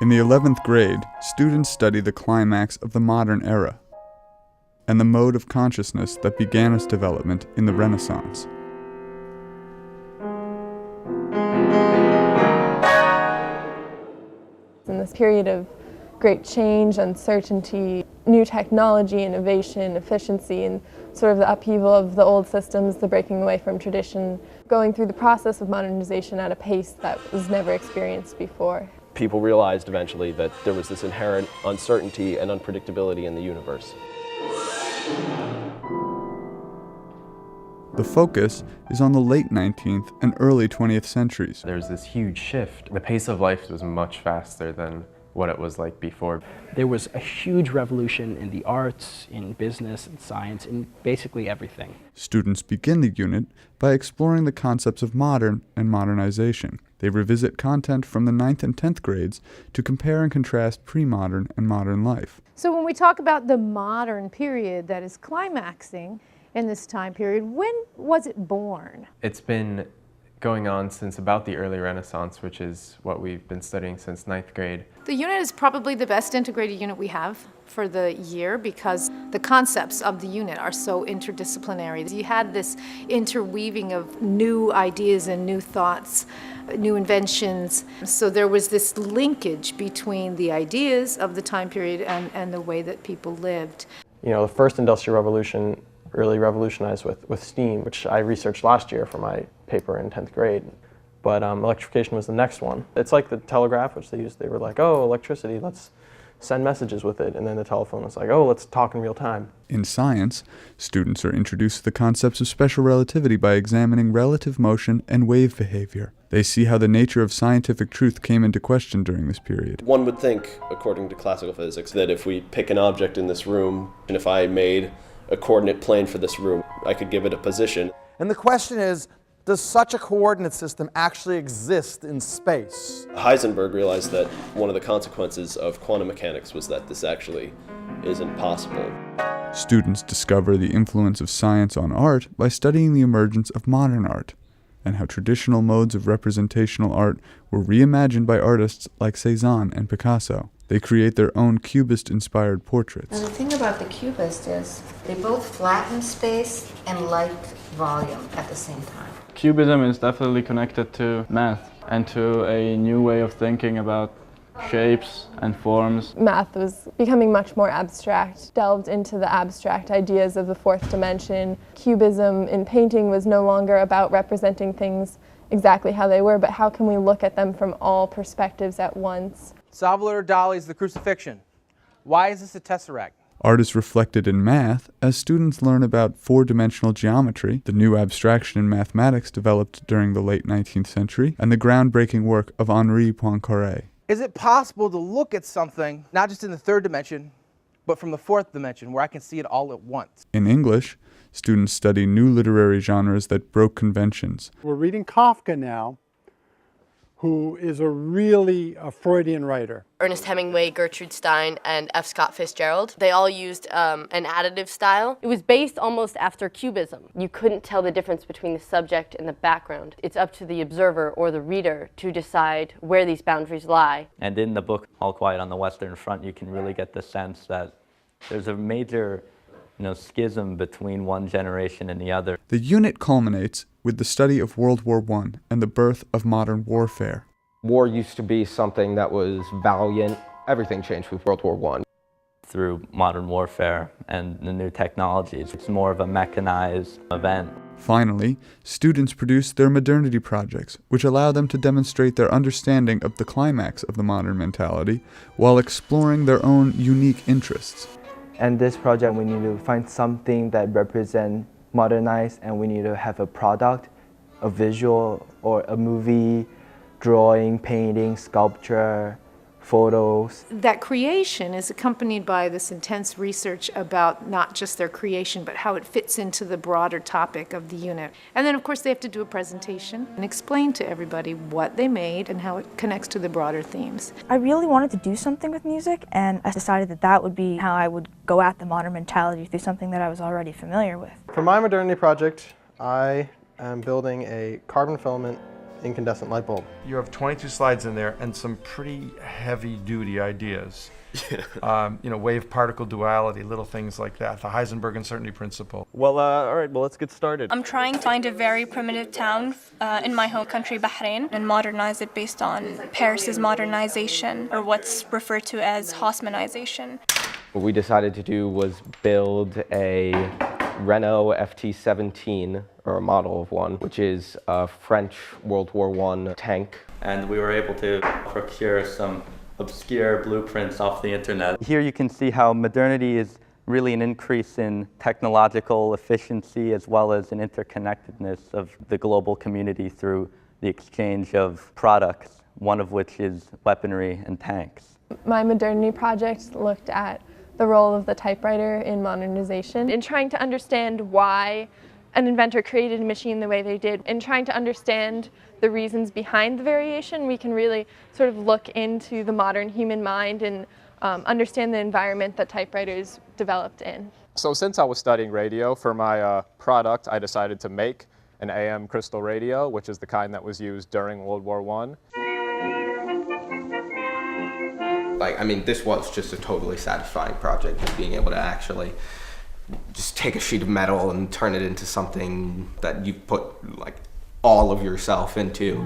In the 11th grade, students study the climax of the modern era and the mode of consciousness that began its development in the Renaissance. In this period of great change, uncertainty, new technology, innovation, efficiency, and sort of the upheaval of the old systems, the breaking away from tradition, going through the process of modernization at a pace that was never experienced before. People realized eventually that there was this inherent uncertainty and unpredictability in the universe. The focus is on the late 19th and early 20th centuries. There's this huge shift. The pace of life was much faster than what it was like before. There was a huge revolution in the arts, in business, in science, in basically everything. Students begin the unit by exploring the concepts of modern and modernization. They revisit content from the 9th and 10th grades to compare and contrast pre-modern and modern life. So when we talk about the modern period that is climaxing in this time period, when was it born? It's been going on since about the early Renaissance, which is what we've been studying since 9th grade. The unit is probably the best integrated unit we have for the year because the concepts of the unit are so interdisciplinary. You had this interweaving of new ideas and new thoughts, new inventions. So there was this linkage between the ideas of the time period and the way that people lived. You know, the first Industrial Revolution really revolutionized with steam, which I researched last year for my paper in 10th grade. But electrification was the next one. It's like the telegraph, which they were like, oh, electricity, let's send messages with it. And then the telephone was like, oh, let's talk in real time. In science, students are introduced to the concepts of special relativity by examining relative motion and wave behavior. They see how the nature of scientific truth came into question during this period. One would think, according to classical physics, that if we pick an object in this room, and if I made a coordinate plane for this room, I could give it a position. And the question is, does such a coordinate system actually exist in space? Heisenberg realized that one of the consequences of quantum mechanics was that this actually isn't possible. Students discover the influence of science on art by studying the emergence of modern art, and how traditional modes of representational art were reimagined by artists like Cézanne and Picasso. They create their own Cubist-inspired portraits. And the thing about the Cubist is they both flatten space and light volume at the same time. Cubism is definitely connected to math and to a new way of thinking about shapes and forms. Math was becoming much more abstract, delved into the abstract ideas of the fourth dimension. Cubism in painting was no longer about representing things exactly how they were, but how can we look at them from all perspectives at once? Salvador Dali's The Crucifixion. Why is this a tesseract? Art is reflected in math as students learn about four-dimensional geometry, the new abstraction in mathematics developed during the late 19th century, and the groundbreaking work of Henri Poincaré. Is it possible to look at something, not just in the third dimension, but from the fourth dimension, where I can see it all at once? In English, students study new literary genres that broke conventions. We're reading Kafka now, who is really a Freudian writer. Ernest Hemingway, Gertrude Stein, and F. Scott Fitzgerald. They all used an additive style. It was based almost after Cubism. You couldn't tell the difference between the subject and the background. It's up to the observer or the reader to decide where these boundaries lie. And in the book, All Quiet on the Western Front, you can really get the sense that there's a major schism between one generation and the other. The unit culminates with the study of World War I and the birth of modern warfare. War used to be something that was valiant. Everything changed with World War I. Through modern warfare and the new technologies, it's more of a mechanized event. Finally, students produce their modernity projects, which allow them to demonstrate their understanding of the climax of the modern mentality while exploring their own unique interests. And this project, we need to find something that represents modernize, and we need to have a product, a visual, or a movie, drawing, painting, sculpture, photos. That creation is accompanied by this intense research about not just their creation, but how it fits into the broader topic of the unit. And then, of course, they have to do a presentation and explain to everybody what they made and how it connects to the broader themes. I really wanted to do something with music, and I decided that that would be how I would go at the modern mentality through something that I was already familiar with. For my modernity project, I am building a carbon filament incandescent light bulb. You have 22 slides in there and some pretty heavy-duty ideas. Wave-particle duality, little things like that, the Heisenberg uncertainty principle. Well, all right, well, let's get started. I'm trying to find a very primitive town in my home country, Bahrain, and modernize it based on Paris's modernization, or what's referred to as Haussmannization. What we decided to do was build a Renault FT-17, or a model of one, which is a French World War I tank. And we were able to procure some obscure blueprints off the internet. Here you can see how modernity is really an increase in technological efficiency as well as an interconnectedness of the global community through the exchange of products, one of which is weaponry and tanks. My modernity project looked at the role of the typewriter in modernization and trying to understand why an inventor created a machine the way they did. And trying to understand the reasons behind the variation, we can really sort of look into the modern human mind and understand the environment that typewriters developed in. So since I was studying radio for my product, I decided to make an AM crystal radio, which is the kind that was used during World War I. This was just a totally satisfying project, just being able to actually just take a sheet of metal and turn it into something that you put all of yourself into.